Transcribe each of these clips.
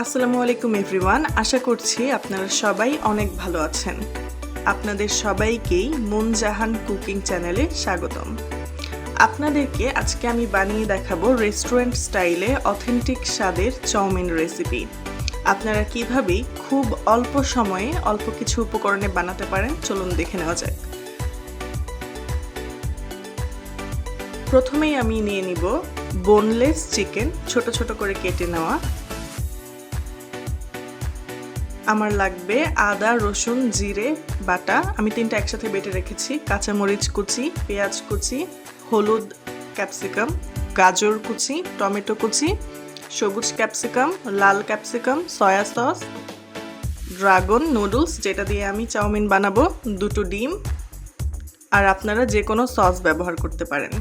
আসসালামু আলাইকুম এভরিওয়ান। আশা করছি আপনারা সবাই অনেক ভালো আছেন। আপনাদের সবাইকেই মন জাহান কুকিং চ্যানেলে স্বাগতম। আপনাদেরকে আজকে আমি বানিয়ে দেখাবো রেস্টুরেন্ট স্টাইলে অথেন্টিক স্বাদের চাউমিন রেসিপি। আপনারা কিভাবে খুব অল্প সময়ে অল্প কিছু উপকরণে বানাতে পারেন চলুন দেখে নেওয়া যাক। প্রথমেই আমি নিয়ে নিব বোনলেস চিকেন, ছোট ছোট করে কেটে নেওয়া। আমার লাগবে আদা, রসুন, জিরে বাটা, আমি তিনটা একসাথে বেটে রেখেছি, কাঁচামরিচ কুচি, পেঁয়াজ কুচি, হলুদ, ক্যাপসিকাম, গাজর কুচি, টমেটো কুচি, সবুজ ক্যাপসিকাম, লাল capsicum, soya sauce, dragon noodles যেটা দিয়ে আমি চাউমিন বানাবো, দুটো ডিম, আর আপনারা যে কোনো সস ব্যবহার করতে পারেন।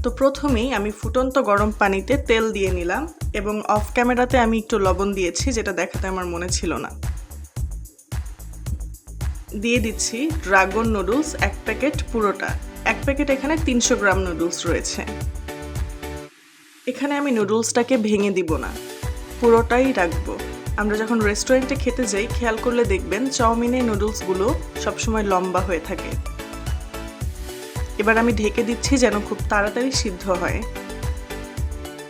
তো প্রথমেই আমি ফুটন্ত গরম পানিতে তেল দিয়ে নিলাম এবং অফ ক্যামেরাতে আমি একটু লবণ দিয়েছি, যেটা দেখাতে আমার মনে ছিল না। দিয়ে দিচ্ছি ড্রাগন নুডলস এক প্যাকেট, পুরোটা এক প্যাকেট। এখানে 300 গ্রাম নুডলস রয়েছে। এখানে আমি নুডলসটাকে ভেঙে দিব না, পুরোটাই রাখবো। আমরা যখন রেস্টুরেন্টে খেতে যাই খেয়াল করলে দেখবেন চাউমিনের নুডলসগুলো সবসময় লম্বা হয়ে থাকে। এবার আমি ঢেকে দিচ্ছি যেন খুব তাড়াতাড়ি সিদ্ধ হয়।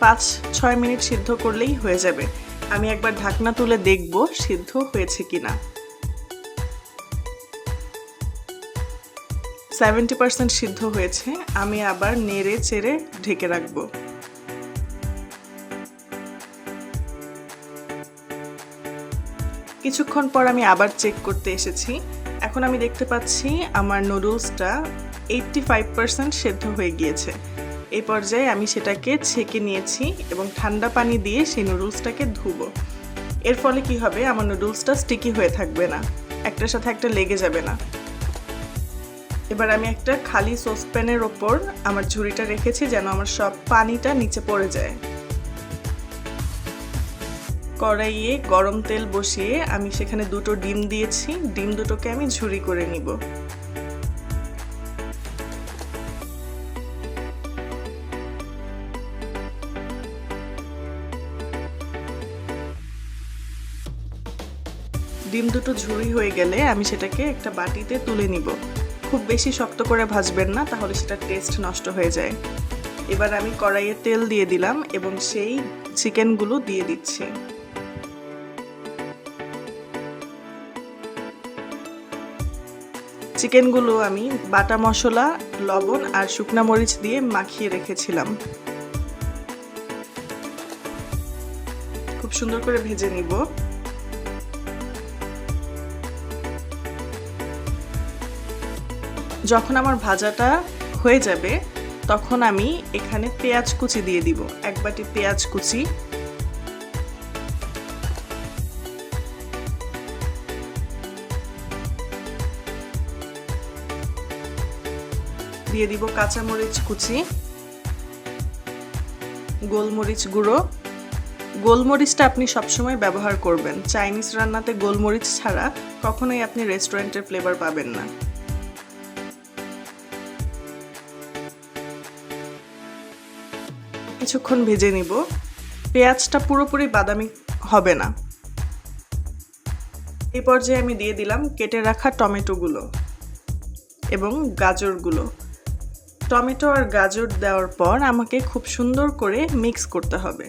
5-6 মিনিট সিদ্ধ করলেই হয়ে যাবে। আমি একবার ঢাকনা তুলে দেখব সিদ্ধ হয়েছে কিনা। 70% সিদ্ধ হয়েছে। আমি আবার নেড়ে চেড়ে ঢেকে রাখবো। কিছুক্ষণ পর আমি আবার চেক করতে এসেছি। এখন আমি দেখতে পাচ্ছি আমার নুডলসটা 85% সেদ্ধ হয়ে গিয়েছে। এই পর্যায়ে আমি সেটাকে ছেঁকে নিয়েছি এবং ঠান্ডা পানি দিয়ে সেই নুডলসটাকে ধুবো। এর ফলে কি হবে, আমার নুডলসটা স্টিকি হয়ে থাকবে না, একটার সাথে একটা লেগে যাবে না। এবার আমি একটা খালি সসপ্যানের ওপর আমার ঝুড়িটা রেখেছি যেন আমার সব পানিটা নিচে পড়ে যায়। কড়াইয়ে গরম তেল বসিয়ে আমি সেখানে দুটো ডিম দিয়েছি। ডিম দুটোকে আমি ঝুরি করে নিব। ডিম দুটো ঝুরি হয়ে গেলে আমি সেটাকে একটা বাটিতে তুলে নিব। খুব বেশি শক্ত করে ভাজবেন না, তাহলে সেটা টেস্ট নষ্ট হয়ে যায়। এবার আমি কড়াইয়ে তেল দিয়ে দিলাম এবং সেই চিকেনগুলো দিয়ে দিচ্ছি। চিকেনগুলো আমি বাটা মশলা, লবণ আর শুকনা মরিচ দিয়ে মাখিয়ে রেখেছিলাম। খুব সুন্দর করে ভেজে নিব। যখন আমার ভাজাটা হয়ে যাবে তখন আমি এখানে পেঁয়াজ কুচি দিয়ে দিব। এক বাটি পেঁয়াজ কুচি, দিয়ে দিব কাঁচামরিচ কুচি, গোলমরিচ গুঁড়ো। গোলমরিচটা আপনি সবসময় ব্যবহার করবেন। চাইনিজ রান্নাতে গোলমরিচ ছাড়া কখনোই আপনি রেস্টুরেন্টের ফ্লেভার পাবেন না। কিছুক্ষণ ভেজে নিব। পেঁয়াজটা পুরোপুরি বাদামি হবে না। এই পর্যায়ে আমি দিয়ে দিলাম কেটে রাখা টমেটোগুলো এবং গাজরগুলো। টমেটো আর গাজর দেওয়ার পর আমাকে খুব সুন্দর করে মিক্স করতে হবে।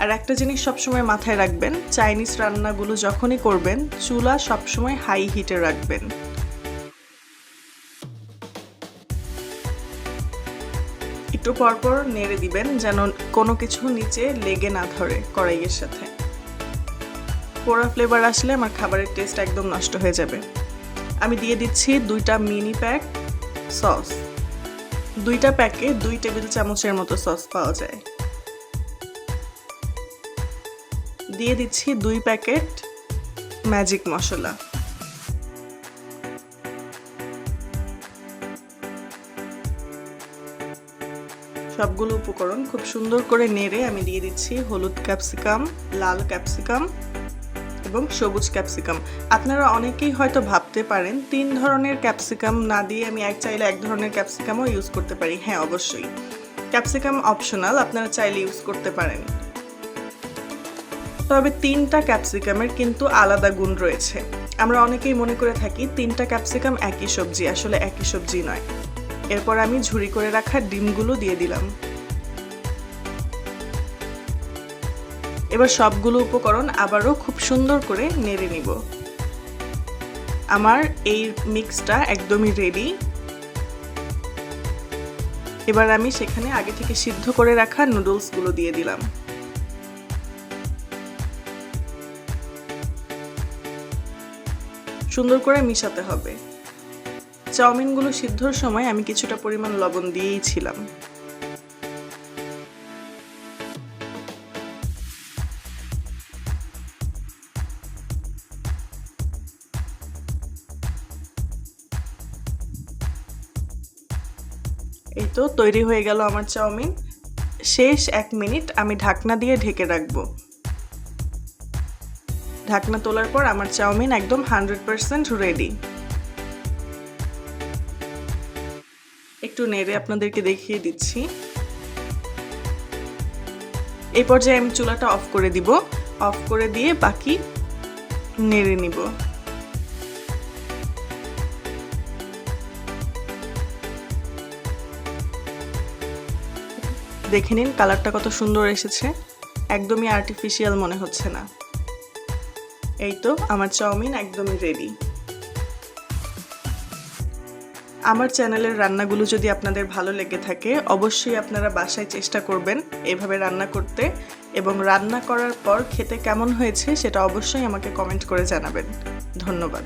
আর একটা জিনিস সবসময় মাথায় রাখবেন, চাইনিজ রান্নাগুলো যখনই করবেন চুলা সবসময় হাই হিটে রাখবেন। একটু পরপর নেড়ে দিবেন যেন কোনো কিছু নিচে লেগে না ধরে কড়াইয়ের সাথে। পোড়া ফ্লেভার আসলে আমার খাবারের টেস্ট একদম নষ্ট হয়ে যাবে। আমি দিয়ে দিচ্ছি 2টা মিনি প্যাক সস। 2টা প্যাকে 2 টেবিল চামচের মতো সস পাওয়া যায়। দিয়ে দিচ্ছি 2 প্যাকেট ম্যাজিক মশলা। সবগুলো উপকরণ খুব সুন্দর করে নেড়ে আমি দিয়ে দিচ্ছি হলুদ ক্যাপসিকাম, লাল ক্যাপসিকাম এবং সবুজ ক্যাপসিকাম। আপনারা অনেকেই হয়তো ভাবতে পারেন 3 ধরনের ক্যাপসিকাম না দিয়ে আমি চাইলে 1 ধরনের ক্যাপসিকামও ইউজ করতে পারি। হ্যাঁ, অবশ্যই ক্যাপসিকাম অপশনাল, আপনারা চাইলে ইউজ করতে পারেন। তবে 3টা ক্যাপসিকামের কিন্তু আলাদা গুণ রয়েছে। আমরা অনেকেই মনে করে থাকি 3টা ক্যাপসিকাম একই সবজি, আসলে একই সবজি নয়। এরপর আমি ঝুরি করে রাখা ডিমগুলো দিয়ে দিলাম। এবার সবগুলো উপকরণ আবারও খুব সুন্দর করে নেড়ে নিব। আমার এই মিক্সটা একদমই রেডি। এবার আমি সেখানে আগে থেকে সিদ্ধ করে রাখা নুডলসগুলো দিয়ে দিলাম। সুন্দর করে মিশাতে হবে। চাউমিনগুলো সিদ্ধর সময় আমি কিছুটা পরিমাণ লবণ দিয়েছিলাম। এই তো তৈরি হয়ে গেল আমার চাউমিন। শেষ 1 মিনিট আমি ঢাকনা দিয়ে ঢেকে রাখবো। ঢাকনা তোলার পর আমার চাউমিন একদম 100% রেডি। একটু নেড়ে আপনাদেরকে দেখিয়ে দিচ্ছি। এই পর্যায়ে আমি চুলাটা অফ করে দিব। অফ করে দিয়ে বাকি নেড়ে নিব। দেখে নিন কালারটা কত সুন্দর এসেছে, একদমই আর্টিফিশিয়াল মনে হচ্ছে না। এই তো আমার চাউমিন একদমই রেডি। আমার চ্যানেলের রান্নাগুলো যদি আপনাদের ভালো লেগে থাকে অবশ্যই আপনারা বাসায় চেষ্টা করবেন এভাবে রান্না করতে, এবং রান্না করার পর খেতে কেমন হয়েছে সেটা অবশ্যই আমাকে কমেন্ট করে জানাবেন। ধন্যবাদ।